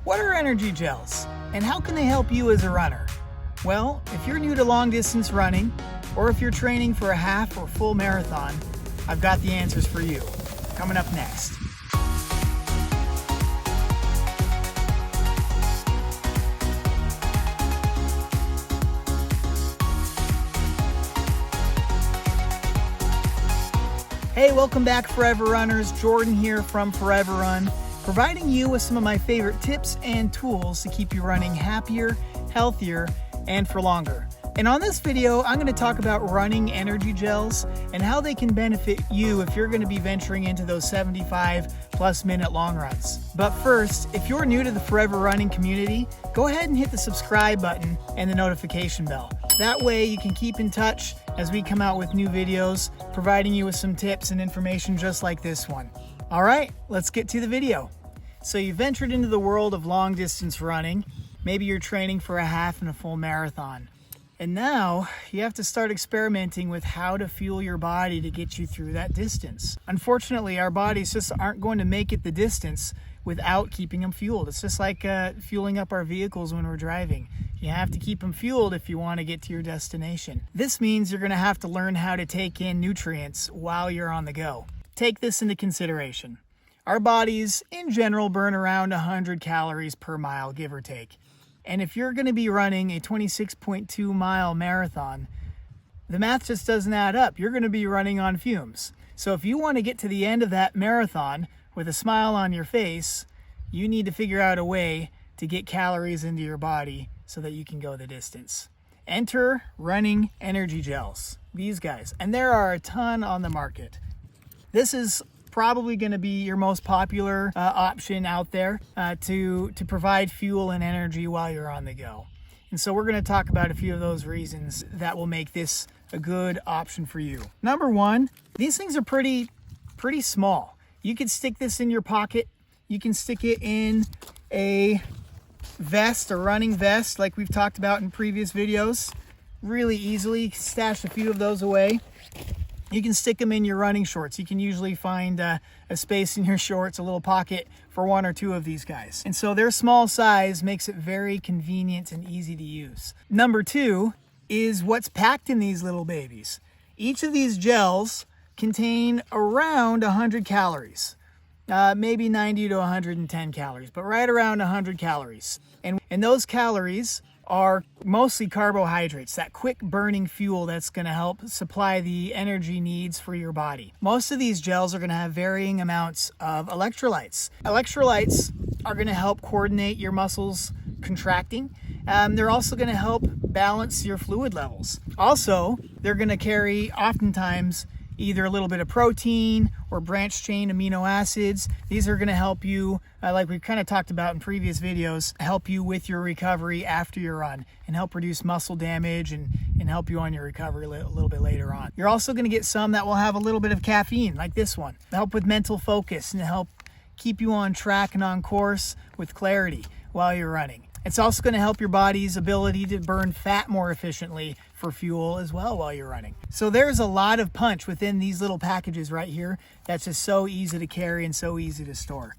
What are energy gels, and how can they help you as a runner? Well, if you're new to long distance running, or if you're training for a half or full marathon, I've got the answers for you. Coming up next. Hey, welcome back, Forever Runners. Jordan here from FOREVERun, providing you with some of my favorite tips and tools to keep you running happier, healthier, and for longer. And on this video, I'm going to talk about running energy gels and how they can benefit you if you're going to be venturing into those 75+ minute long runs. But first, if you're new to the Forever Running community, go ahead and hit the subscribe button and the notification bell. That way you can keep in touch as we come out with new videos, providing you with some tips and information just like this one. All right, let's get to the video. So you ventured into the world of long distance running. Maybe you're training for a half and a full marathon. And now you have to start experimenting with how to fuel your body to get you through that distance. Unfortunately, our bodies just aren't going to make it the distance without keeping them fueled. It's just like fueling up our vehicles when we're driving. You have to keep them fueled if you want to get to your destination. This means you're going to have to learn how to take in nutrients while you're on the go. Take this into consideration. Our bodies, in general, burn around 100 calories per mile, give or take. And if you're going to be running a 26.2 mile marathon, the math just doesn't add up. You're going to be running on fumes. So if you want to get to the end of that marathon with a smile on your face, you need to figure out a way to get calories into your body so that you can go the distance. Enter running energy gels, these guys. And there are a ton on the market. This is probably going to be your most popular option out there to provide fuel and energy while you're on the go. And so we're going to talk about a few of those reasons that will make this a good option for you. Number one, these things are pretty small. You can stick this in your pocket. You can stick it in a vest, a running vest, like we've talked about in previous videos. Really easily stash a few of those away. You can stick them in your running shorts. You can usually find a space in your shorts, a little pocket for one or two of these guys. And so their small size makes it very convenient and easy to use. Number two is what's packed in these little babies. Each of these gels contain around 100 calories. Maybe 90 to 110 calories, but right around 100 calories. And those calories are mostly carbohydrates, that quick burning fuel that's going to help supply the energy needs for your body. Most of these gels are going to have varying amounts of electrolytes. Electrolytes are going to help coordinate your muscles contracting. They're also going to help balance your fluid levels. Also, they're going to carry oftentimes either a little bit of protein or branched chain amino acids. These are going to help you, like we've kind of talked about in previous videos, help you with your recovery after your run and help reduce muscle damage and help you on your recovery a little bit later on. You're also going to get some that will have a little bit of caffeine, like this one, to help with mental focus and to help keep you on track and on course with clarity while you're running. It's also going to help your body's ability to burn fat more efficiently for fuel as well while you're running. So there's a lot of punch within these little packages right here that's just so easy to carry and so easy to store.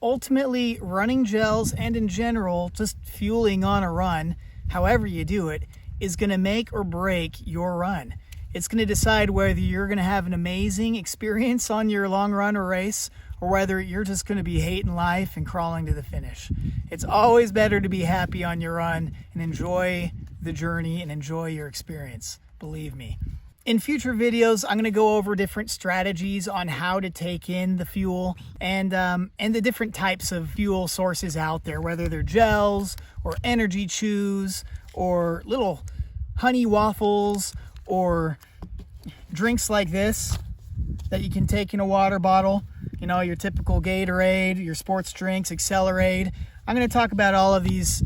Ultimately, running gels and in general, just fueling on a run, however you do it, is going to make or break your run. It's going to decide whether you're going to have an amazing experience on your long run or race, or whether you're just going to be hating life and crawling to the finish. It's always better to be happy on your run and enjoy the journey and enjoy your experience, believe me. In future videos, I'm going to go over different strategies on how to take in the fuel and the different types of fuel sources out there, whether they're gels or energy chews or little honey waffles or drinks like this that you can take in a water bottle. You know, your typical Gatorade, your sports drinks, Accelerate. I'm going to talk about all of these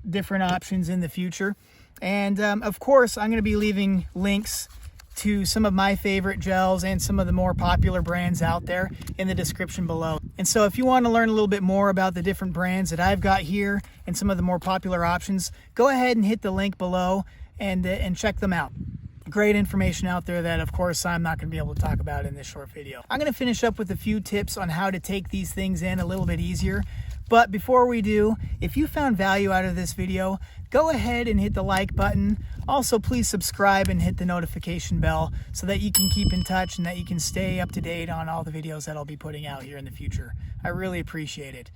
different options in the future. And of course, I'm going to be leaving links to some of my favorite gels and some of the more popular brands out there in the description below. And so if you want to learn a little bit more about the different brands that I've got here and some of the more popular options, go ahead and hit the link below and check them out. Great information out there that, of course, I'm not going to be able to talk about in this short video. I'm going to finish up with a few tips on how to take these things in a little bit easier. But before we do, if you found value out of this video, go ahead and hit the like button. Also, please subscribe and hit the notification bell so that you can keep in touch and that you can stay up to date on all the videos that I'll be putting out here in the future. I really appreciate it.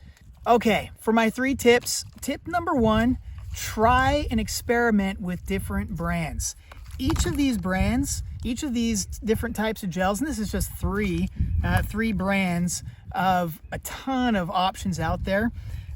Okay, for my 3 tips, tip number 1, try and experiment with different brands. Each of these brands, each of these different types of gels, and this is just 3 brands of a ton of options out there,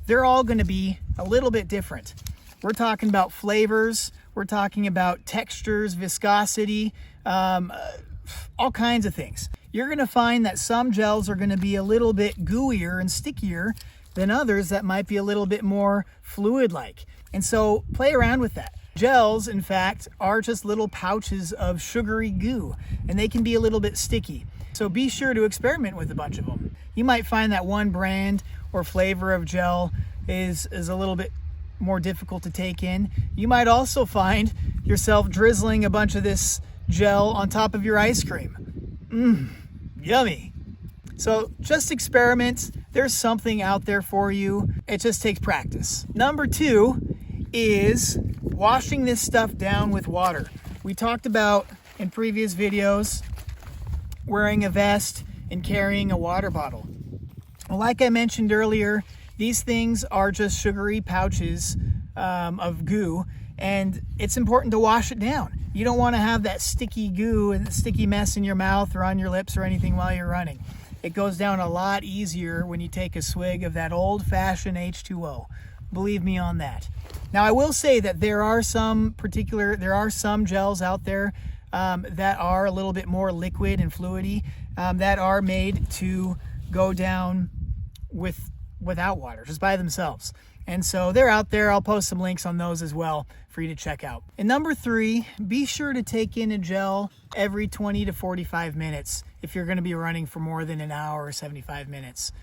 they're all going to be a little bit different. We're talking about flavors, we're talking about textures, viscosity, all kinds of things. You're going to find that some gels are going to be a little bit gooier and stickier than others that might be a little bit more fluid-like. And so play around with that. Gels, in fact, are just little pouches of sugary goo, and they can be a little bit sticky. So be sure to experiment with a bunch of them. You might find that one brand or flavor of gel is a little bit more difficult to take in. You might also find yourself drizzling a bunch of this gel on top of your ice cream. Yummy. So just experiment. There's something out there for you. It just takes practice. Number 2 is washing this stuff down with water. We talked about in previous videos wearing a vest and carrying a water bottle. Well, like I mentioned earlier, these things are just sugary pouches of goo, and it's important to wash it down. You don't want to have that sticky goo and sticky mess in your mouth or on your lips or anything while you're running. It goes down a lot easier when you take a swig of that old-fashioned H2O. Believe me on that. Now, I will say that there are some gels out there that are a little bit more liquid and fluidy that are made to go down without water, just by themselves. And so they're out there. I'll post some links on those as well for you to check out. And number 3, be sure to take in a gel every 20 to 45 minutes if you're going to be running for more than an hour or 75 minutes.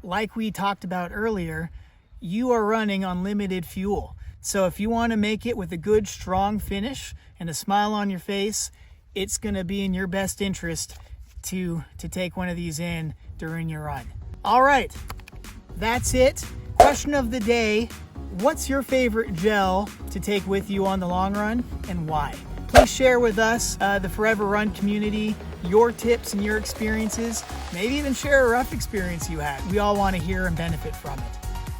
Like we talked about earlier, you are running on limited fuel. So if you want to make it with a good, strong finish and a smile on your face, it's going to be in your best interest to take one of these in during your run. All right, that's it. Question of the day: what's your favorite gel to take with you on the long run and why? Please share with us, the FOREVERun community, your tips and your experiences. Maybe even share a rough experience you had. We all want to hear and benefit from it.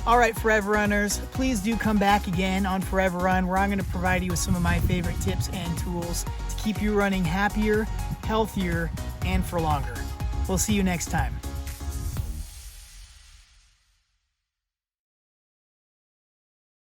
All right, Forever Runners, please do come back again on FOREVERun, where I'm going to provide you with some of my favorite tips and tools to keep you running happier, healthier, and for longer. We'll see you next time.